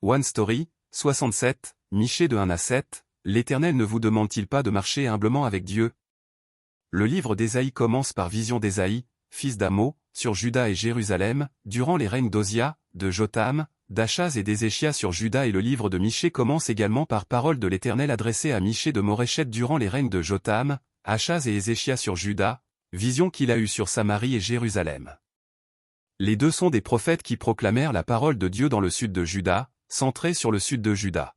One Story, 67, Michée de 1 à 7, l'Éternel ne vous demande-t-il pas de marcher humblement avec Dieu? Le livre d'Ésaïe commence par vision d'Ésaïe, fils d'Amo, sur Juda et Jérusalem, durant les règnes d'Osia, de Jotham, d'Achaz et d'Ézéchias sur Juda, et le livre de Michée commence également par parole de l'Éternel adressée à Michée de Moréchet durant les règnes de Jotham, Achaz et Ézéchias sur Juda, vision qu'il a eue sur Samarie et Jérusalem. Les deux sont des prophètes qui proclamèrent la parole de Dieu dans le sud de Juda, centrés sur le sud de Juda.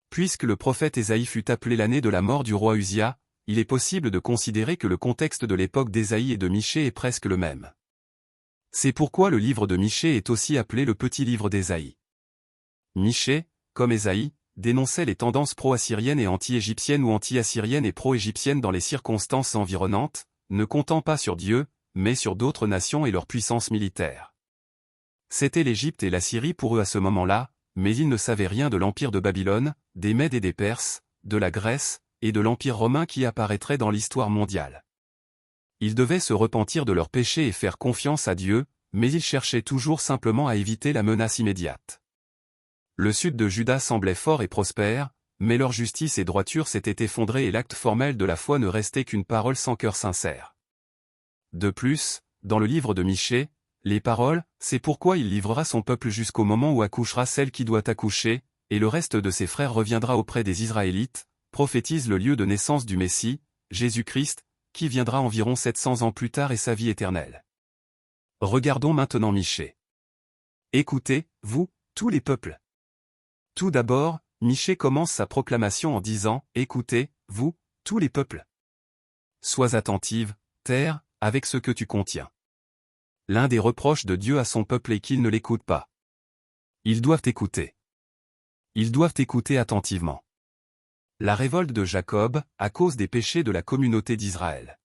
Puisque le prophète Ésaïe fut appelé l'année de la mort du roi Uzia, il est possible de considérer que le contexte de l'époque d'Ésaïe et de Michée est presque le même. C'est pourquoi le livre de Michée est aussi appelé le petit livre d'Ésaïe. Michée, comme Ésaïe, dénonçait les tendances pro-assyriennes et anti-égyptiennes ou anti-assyriennes et pro-égyptiennes dans les circonstances environnantes, ne comptant pas sur Dieu, mais sur d'autres nations et leur puissance militaire. C'était l'Égypte et la Syrie pour eux à ce moment-là, mais ils ne savaient rien de l'empire de Babylone, des Mèdes et des Perses, de la Grèce, et de l'empire romain qui apparaîtrait dans l'histoire mondiale. Ils devaient se repentir de leurs péchés et faire confiance à Dieu, mais ils cherchaient toujours simplement à éviter la menace immédiate. Le sud de Juda semblait fort et prospère, mais leur justice et droiture s'étaient effondrées et l'acte formel de la foi ne restait qu'une parole sans cœur sincère. De plus, dans le livre de Michée, les paroles « C'est pourquoi il livrera son peuple jusqu'au moment où accouchera celle qui doit accoucher, et le reste de ses frères reviendra auprès des Israélites », prophétisent le lieu de naissance du Messie, Jésus-Christ, qui viendra environ 700 ans plus tard et sa vie éternelle. Regardons maintenant Michée. Écoutez, vous, tous les peuples. Tout d'abord, Michée commence sa proclamation en disant « Écoutez, vous, tous les peuples. Sois attentive, terre, avec ce que tu contiens. » L'un des reproches de Dieu à son peuple est qu'il ne l'écoute pas. Ils doivent écouter. Ils doivent écouter attentivement. La révolte de Jacob, à cause des péchés de la communauté d'Israël.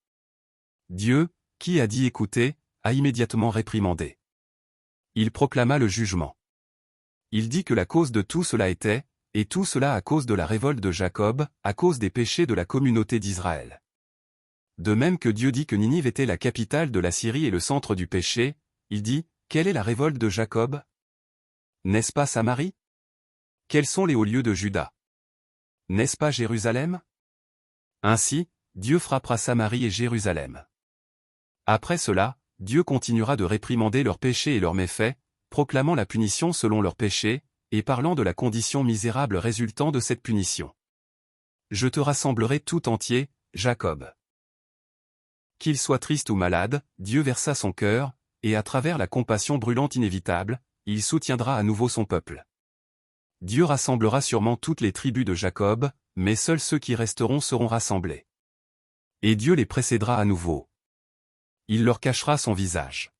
Dieu, qui a dit écouter, a immédiatement réprimandé. Il proclama le jugement. Il dit que la cause de tout cela était, et tout cela à cause de la révolte de Jacob, à cause des péchés de la communauté d'Israël. De même que Dieu dit que Ninive était la capitale de la Syrie et le centre du péché, il dit, quelle est la révolte de Jacob? N'est-ce pas Samarie? Quels sont les hauts lieux de Juda? N'est-ce pas Jérusalem? Ainsi, Dieu frappera Samarie et Jérusalem. Après cela, Dieu continuera de réprimander leurs péchés et leurs méfaits, proclamant la punition selon leurs péchés, et parlant de la condition misérable résultant de cette punition. Je te rassemblerai tout entier, Jacob. Qu'il soit triste ou malade, Dieu versa son cœur, et à travers la compassion brûlante inévitable, il soutiendra à nouveau son peuple. Dieu rassemblera sûrement toutes les tribus de Jacob, mais seuls ceux qui resteront seront rassemblés. Et Dieu les précédera à nouveau. Il leur cachera son visage.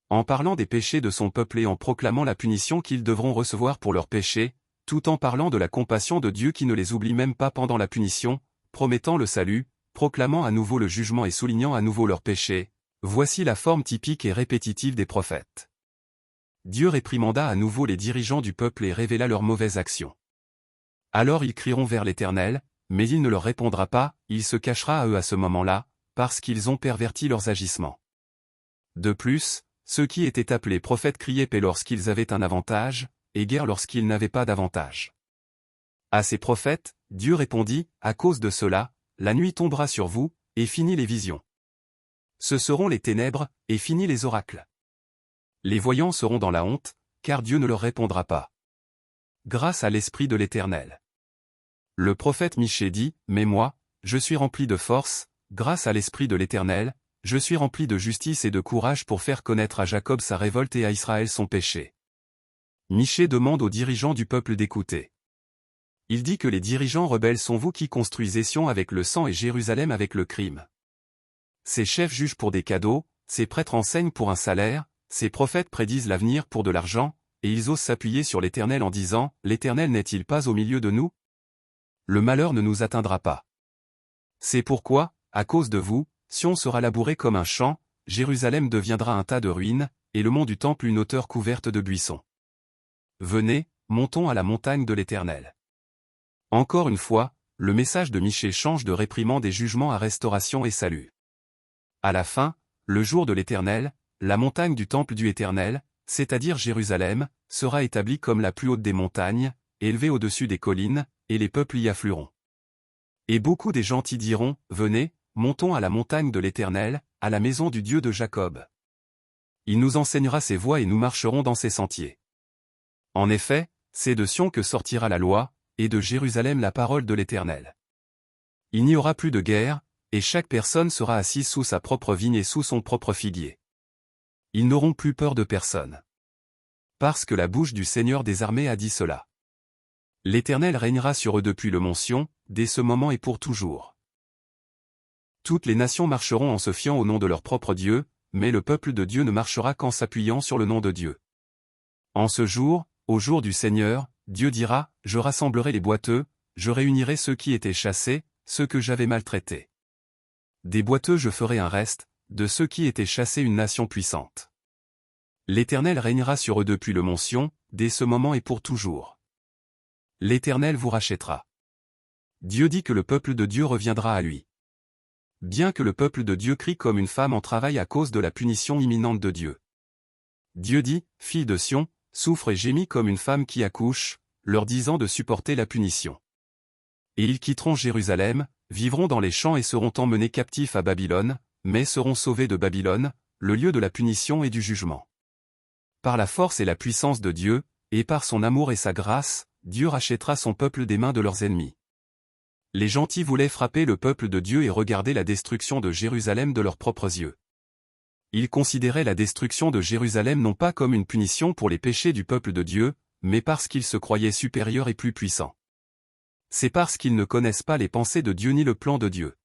En parlant des péchés de son peuple et en proclamant la punition qu'ils devront recevoir pour leurs péchés, tout en parlant de la compassion de Dieu qui ne les oublie même pas pendant la punition, promettant le salut, proclamant à nouveau le jugement et soulignant à nouveau leurs péchés, voici la forme typique et répétitive des prophètes. Dieu réprimanda à nouveau les dirigeants du peuple et révéla leurs mauvaises actions. Alors ils crieront vers l'Éternel, mais il ne leur répondra pas, il se cachera à eux à ce moment-là, parce qu'ils ont perverti leurs agissements. De plus, ceux qui étaient appelés prophètes criaient paix lorsqu'ils avaient un avantage, et guerre lorsqu'ils n'avaient pas d'avantage. À ces prophètes, Dieu répondit, à cause de cela, la nuit tombera sur vous, et finit les visions. Ce seront les ténèbres, et finit les oracles. Les voyants seront dans la honte, car Dieu ne leur répondra pas. Grâce à l'Esprit de l'Éternel. Le prophète Michée dit, mais moi, je suis rempli de force, grâce à l'Esprit de l'Éternel, je suis rempli de justice et de courage pour faire connaître à Jacob sa révolte et à Israël son péché. Michée demande aux dirigeants du peuple d'écouter. Il dit que les dirigeants rebelles sont vous qui construisez Sion avec le sang et Jérusalem avec le crime. Ces chefs jugent pour des cadeaux, ces prêtres enseignent pour un salaire, ces prophètes prédisent l'avenir pour de l'argent, et ils osent s'appuyer sur l'Éternel en disant, « L'Éternel n'est-il pas au milieu de nous? Le malheur ne nous atteindra pas. » C'est pourquoi, à cause de vous, Sion sera labouré comme un champ, Jérusalem deviendra un tas de ruines, et le mont du temple une hauteur couverte de buissons. Venez, montons à la montagne de l'Éternel. Encore une fois, le message de Michée change de réprimande et jugement à restauration et salut. À la fin, le jour de l'Éternel, la montagne du temple du Éternel, c'est-à-dire Jérusalem, sera établie comme la plus haute des montagnes, élevée au-dessus des collines, et les peuples y afflueront. Et beaucoup des gentils diront, venez, montons à la montagne de l'Éternel, à la maison du Dieu de Jacob. Il nous enseignera ses voies et nous marcherons dans ses sentiers. En effet, c'est de Sion que sortira la loi, et de Jérusalem la parole de l'Éternel. Il n'y aura plus de guerre, et chaque personne sera assise sous sa propre vigne et sous son propre figuier. Ils n'auront plus peur de personne. Parce que la bouche du Seigneur des armées a dit cela. L'Éternel régnera sur eux depuis le mont Sion, dès ce moment et pour toujours. Toutes les nations marcheront en se fiant au nom de leur propre Dieu, mais le peuple de Dieu ne marchera qu'en s'appuyant sur le nom de Dieu. En ce jour, au jour du Seigneur, Dieu dira, je rassemblerai les boiteux, je réunirai ceux qui étaient chassés, ceux que j'avais maltraités. Des boiteux je ferai un reste, de ceux qui étaient chassés une nation puissante. L'Éternel régnera sur eux depuis le mont Sion, dès ce moment et pour toujours. L'Éternel vous rachètera. Dieu dit que le peuple de Dieu reviendra à lui. Bien que le peuple de Dieu crie comme une femme en travail à cause de la punition imminente de Dieu. Dieu dit, fille de Sion, souffre et gémit comme une femme qui accouche, leur disant de supporter la punition. Et ils quitteront Jérusalem, vivront dans les champs et seront emmenés captifs à Babylone, mais seront sauvés de Babylone, le lieu de la punition et du jugement. Par la force et la puissance de Dieu, et par son amour et sa grâce, Dieu rachètera son peuple des mains de leurs ennemis. Les gentils voulaient frapper le peuple de Dieu et regarder la destruction de Jérusalem de leurs propres yeux. Ils considéraient la destruction de Jérusalem non pas comme une punition pour les péchés du peuple de Dieu, mais parce qu'ils se croyaient supérieurs et plus puissants. C'est parce qu'ils ne connaissent pas les pensées de Dieu ni le plan de Dieu.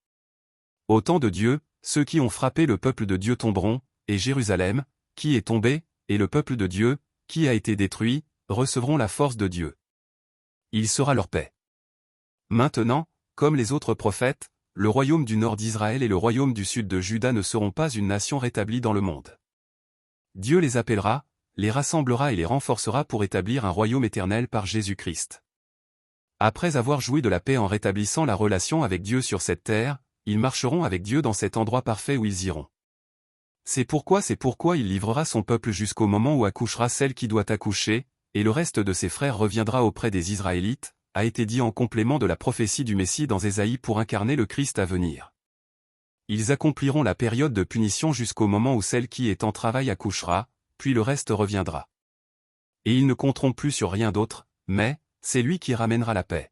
Au temps de Dieu, ceux qui ont frappé le peuple de Dieu tomberont, et Jérusalem, qui est tombé, et le peuple de Dieu, qui a été détruit, recevront la force de Dieu. Il sera leur paix. Maintenant, comme les autres prophètes, le royaume du nord d'Israël et le royaume du sud de Juda ne seront pas une nation rétablie dans le monde. Dieu les appellera, les rassemblera et les renforcera pour établir un royaume éternel par Jésus-Christ. Après avoir joui de la paix en rétablissant la relation avec Dieu sur cette terre, ils marcheront avec Dieu dans cet endroit parfait où ils iront. C'est pourquoi il livrera son peuple jusqu'au moment où accouchera celle qui doit accoucher, et le reste de ses frères reviendra auprès des Israélites, a été dit en complément de la prophétie du Messie dans Ésaïe pour incarner le Christ à venir. Ils accompliront la période de punition jusqu'au moment où celle qui est en travail accouchera, puis le reste reviendra. Et ils ne compteront plus sur rien d'autre, mais, c'est lui qui ramènera la paix.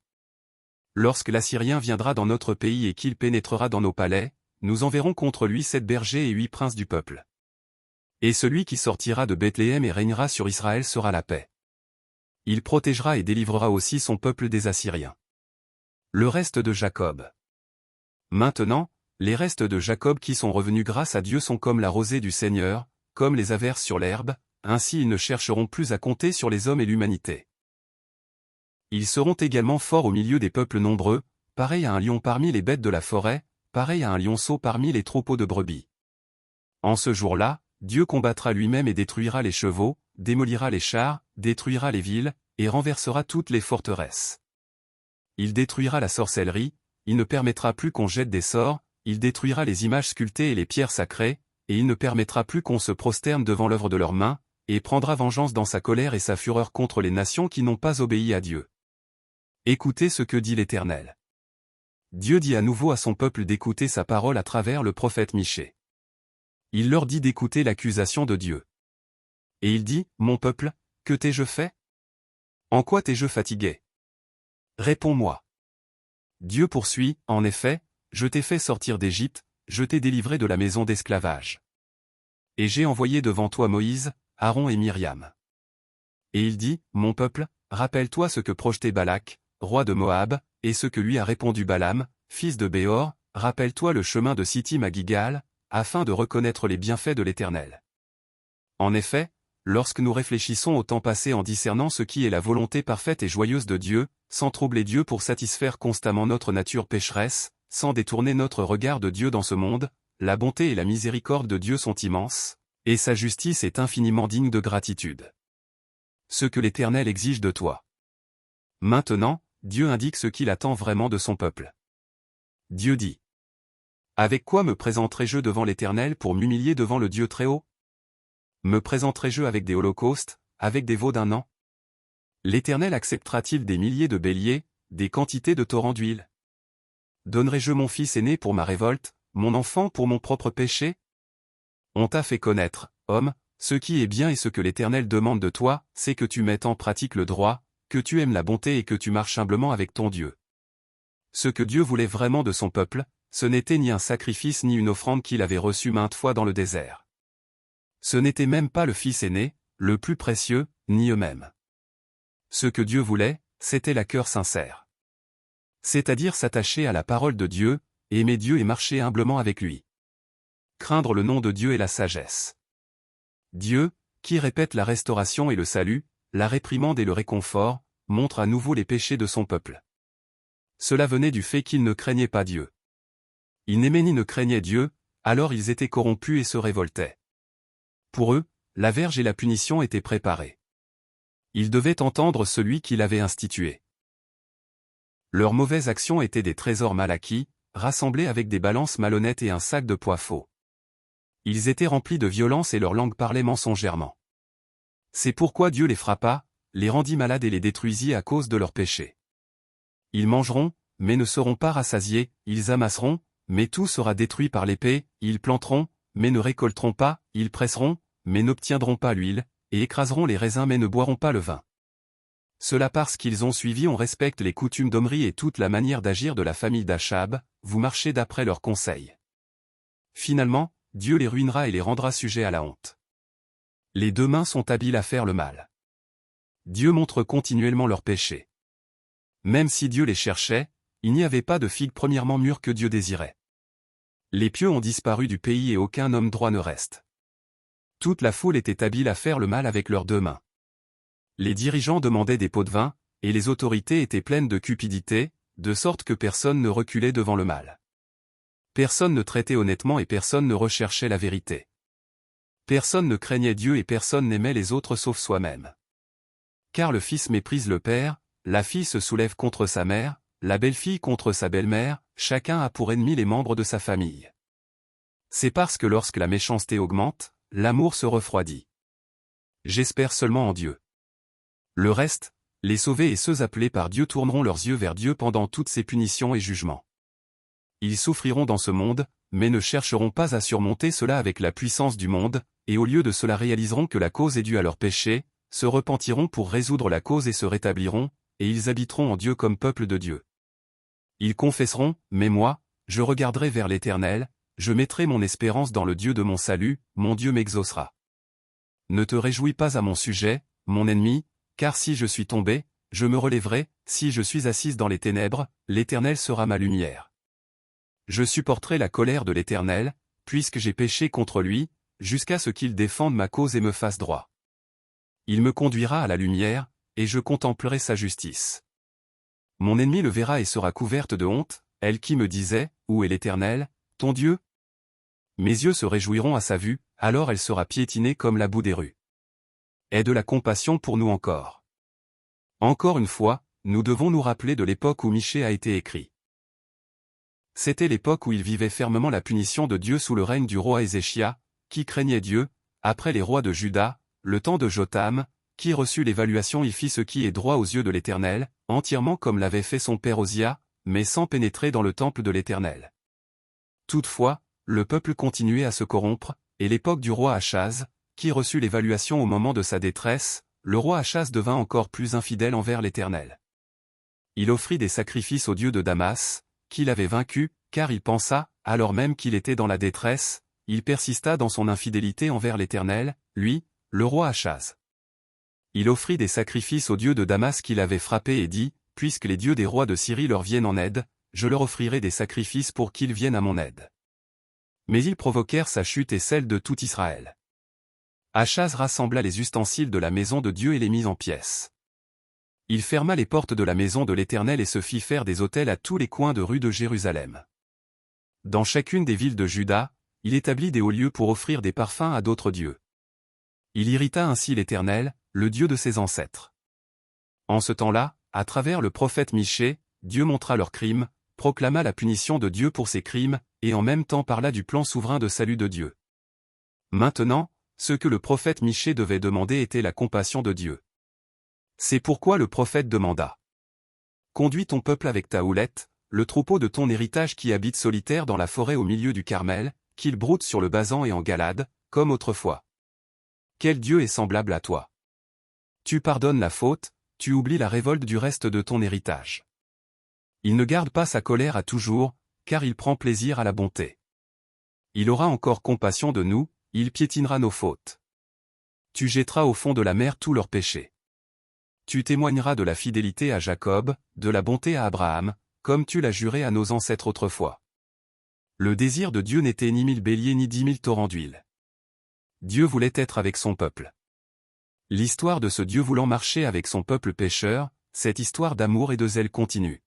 Lorsque l'Assyrien viendra dans notre pays et qu'il pénétrera dans nos palais, nous enverrons contre lui 7 bergers et 8 princes du peuple. Et celui qui sortira de Bethléem et régnera sur Israël sera la paix. Il protégera et délivrera aussi son peuple des Assyriens. Le reste de Jacob. Maintenant, les restes de Jacob qui sont revenus grâce à Dieu sont comme la rosée du Seigneur, comme les averses sur l'herbe, ainsi ils ne chercheront plus à compter sur les hommes et l'humanité. Ils seront également forts au milieu des peuples nombreux, pareil à un lion parmi les bêtes de la forêt, pareil à un lionceau parmi les troupeaux de brebis. En ce jour-là, Dieu combattra lui-même et détruira les chevaux, démolira les chars, détruira les villes, et renversera toutes les forteresses. Il détruira la sorcellerie, il ne permettra plus qu'on jette des sorts, il détruira les images sculptées et les pierres sacrées, et il ne permettra plus qu'on se prosterne devant l'œuvre de leurs mains, et prendra vengeance dans sa colère et sa fureur contre les nations qui n'ont pas obéi à Dieu. Écoutez ce que dit l'Éternel. Dieu dit à nouveau à son peuple d'écouter sa parole à travers le prophète Michée. Il leur dit d'écouter l'accusation de Dieu. Et il dit, mon peuple, que t'ai-je fait? En quoi t'ai-je fatigué? Réponds-moi. Dieu poursuit, en effet, je t'ai fait sortir d'Égypte, je t'ai délivré de la maison d'esclavage. Et j'ai envoyé devant toi Moïse, Aaron et Myriam. Et il dit, mon peuple, rappelle-toi ce que projetait Balak, roi de Moab, et ce que lui a répondu Balaam, fils de Béor, rappelle-toi le chemin de Sittim à Gilgal, afin de reconnaître les bienfaits de l'Éternel. En effet, lorsque nous réfléchissons au temps passé en discernant ce qui est la volonté parfaite et joyeuse de Dieu, sans troubler Dieu pour satisfaire constamment notre nature pécheresse, sans détourner notre regard de Dieu dans ce monde, la bonté et la miséricorde de Dieu sont immenses, et sa justice est infiniment digne de gratitude. Ce que l'Éternel exige de toi. Maintenant, Dieu indique ce qu'il attend vraiment de son peuple. Dieu dit. Avec quoi me présenterai-je devant l'Éternel pour m'humilier devant le Dieu Très-Haut? Me présenterai-je avec des holocaustes, avec des veaux d'un an? L'Éternel acceptera-t-il des milliers de béliers, des quantités de torrents d'huile? Donnerai-je mon fils aîné pour ma révolte, mon enfant pour mon propre péché? On t'a fait connaître, homme, ce qui est bien et ce que l'Éternel demande de toi, c'est que tu mettes en pratique le droit, que tu aimes la bonté et que tu marches humblement avec ton Dieu. Ce que Dieu voulait vraiment de son peuple, ce n'était ni un sacrifice ni une offrande qu'il avait reçue maintes fois dans le désert. Ce n'était même pas le fils aîné, le plus précieux, ni eux-mêmes. Ce que Dieu voulait, c'était la cœur sincère. C'est-à-dire s'attacher à la parole de Dieu, aimer Dieu et marcher humblement avec lui. Craindre le nom de Dieu et la sagesse. Dieu, qui répète la restauration et le salut, la réprimande et le réconfort, montre à nouveau les péchés de son peuple. Cela venait du fait qu'ils ne craignaient pas Dieu. Ils n'aimaient ni ne craignaient Dieu, alors ils étaient corrompus et se révoltaient. Pour eux, la verge et la punition étaient préparées. Ils devaient entendre celui qui l'avait institué. Leurs mauvaises actions étaient des trésors mal acquis, rassemblés avec des balances malhonnêtes et un sac de poids faux. Ils étaient remplis de violence et leur langue parlait mensongèrement. C'est pourquoi Dieu les frappa, les rendit malades et les détruisit à cause de leurs péchés. Ils mangeront, mais ne seront pas rassasiés, ils amasseront, mais tout sera détruit par l'épée, ils planteront, mais ne récolteront pas, ils presseront, mais n'obtiendront pas l'huile, et écraseront les raisins mais ne boiront pas le vin. Cela parce qu'ils ont suivi on respecte les coutumes d'Omri et toute la manière d'agir de la famille d'Achab, vous marchez d'après leurs conseils. Finalement, Dieu les ruinera et les rendra sujets à la honte. Les deux mains sont habiles à faire le mal. Dieu montre continuellement leurs péchés. Même si Dieu les cherchait, il n'y avait pas de figues premièrement mûres que Dieu désirait. Les pieux ont disparu du pays et aucun homme droit ne reste. Toute la foule était habile à faire le mal avec leurs deux mains. Les dirigeants demandaient des pots de vin, et les autorités étaient pleines de cupidité, de sorte que personne ne reculait devant le mal. Personne ne traitait honnêtement et personne ne recherchait la vérité. Personne ne craignait Dieu et personne n'aimait les autres sauf soi-même. Car le fils méprise le père, la fille se soulève contre sa mère, la belle-fille contre sa belle-mère, chacun a pour ennemi les membres de sa famille. C'est parce que lorsque la méchanceté augmente, l'amour se refroidit. J'espère seulement en Dieu. Le reste, les sauvés et ceux appelés par Dieu tourneront leurs yeux vers Dieu pendant toutes ces punitions et jugements. Ils souffriront dans ce monde, mais ne chercheront pas à surmonter cela avec la puissance du monde, et au lieu de cela réaliseront que la cause est due à leur péché, se repentiront pour résoudre la cause et se rétabliront, et ils habiteront en Dieu comme peuple de Dieu. Ils confesseront, mais moi, je regarderai vers l'Éternel, je mettrai mon espérance dans le Dieu de mon salut, mon Dieu m'exaucera. Ne te réjouis pas à mon sujet, mon ennemi, car si je suis tombé, je me relèverai, si je suis assise dans les ténèbres, l'Éternel sera ma lumière. Je supporterai la colère de l'Éternel, puisque j'ai péché contre lui, jusqu'à ce qu'il défende ma cause et me fasse droit. Il me conduira à la lumière, et je contemplerai sa justice. Mon ennemi le verra et sera couverte de honte, elle qui me disait, où est l'Éternel, ton Dieu? Mes yeux se réjouiront à sa vue, alors elle sera piétinée comme la boue des rues. Aie de la compassion pour nous encore. Encore une fois, nous devons nous rappeler de l'époque où Michée a été écrit. C'était l'époque où il vivait fermement la punition de Dieu sous le règne du roi Ézéchia, qui craignait Dieu, après les rois de Juda, le temps de Jotham, qui reçut l'évaluation il fit ce qui est droit aux yeux de l'Éternel, entièrement comme l'avait fait son père Osia, mais sans pénétrer dans le temple de l'Éternel. Toutefois, le peuple continuait à se corrompre, et l'époque du roi Achaz, qui reçut l'évaluation au moment de sa détresse, le roi Achaz devint encore plus infidèle envers l'Éternel. Il offrit des sacrifices au dieu de Damas, qu'il avait vaincu, car il pensa, alors même qu'il était dans la détresse, il persista dans son infidélité envers l'Éternel, lui, le roi Achaz. Il offrit des sacrifices au dieu de Damas qu'il avait frappé et dit, puisque les dieux des rois de Syrie leur viennent en aide, je leur offrirai des sacrifices pour qu'ils viennent à mon aide. Mais ils provoquèrent sa chute et celle de tout Israël. Achaz rassembla les ustensiles de la maison de Dieu et les mit en pièces. Il ferma les portes de la maison de l'Éternel et se fit faire des autels à tous les coins de rue de Jérusalem. Dans chacune des villes de Juda, il établit des hauts lieux pour offrir des parfums à d'autres dieux. Il irrita ainsi l'Éternel, le Dieu de ses ancêtres. En ce temps-là, à travers le prophète Michée, Dieu montra leurs crimes, proclama la punition de Dieu pour ses crimes, et en même temps parla du plan souverain de salut de Dieu. Maintenant, Ce que le prophète Michée devait demander était la compassion de Dieu. C'est pourquoi le prophète demanda. Conduis ton peuple avec ta houlette, le troupeau de ton héritage qui habite solitaire dans la forêt au milieu du Carmel, qu'il broute sur le Basan et en Galade, comme autrefois. Quel Dieu est semblable à toi? Tu pardonnes la faute, tu oublies la révolte du reste de ton héritage. Il ne garde pas sa colère à toujours, car il prend plaisir à la bonté. Il aura encore compassion de nous, il piétinera nos fautes. Tu jetteras au fond de la mer tous leurs péchés. Tu témoigneras de la fidélité à Jacob, de la bonté à Abraham, comme tu l'as juré à nos ancêtres autrefois. Le désir de Dieu n'était ni 1000 béliers ni 10 000 torrents d'huile. Dieu voulait être avec son peuple. L'histoire de ce Dieu voulant marcher avec son peuple pécheur, cette histoire d'amour et de zèle continue.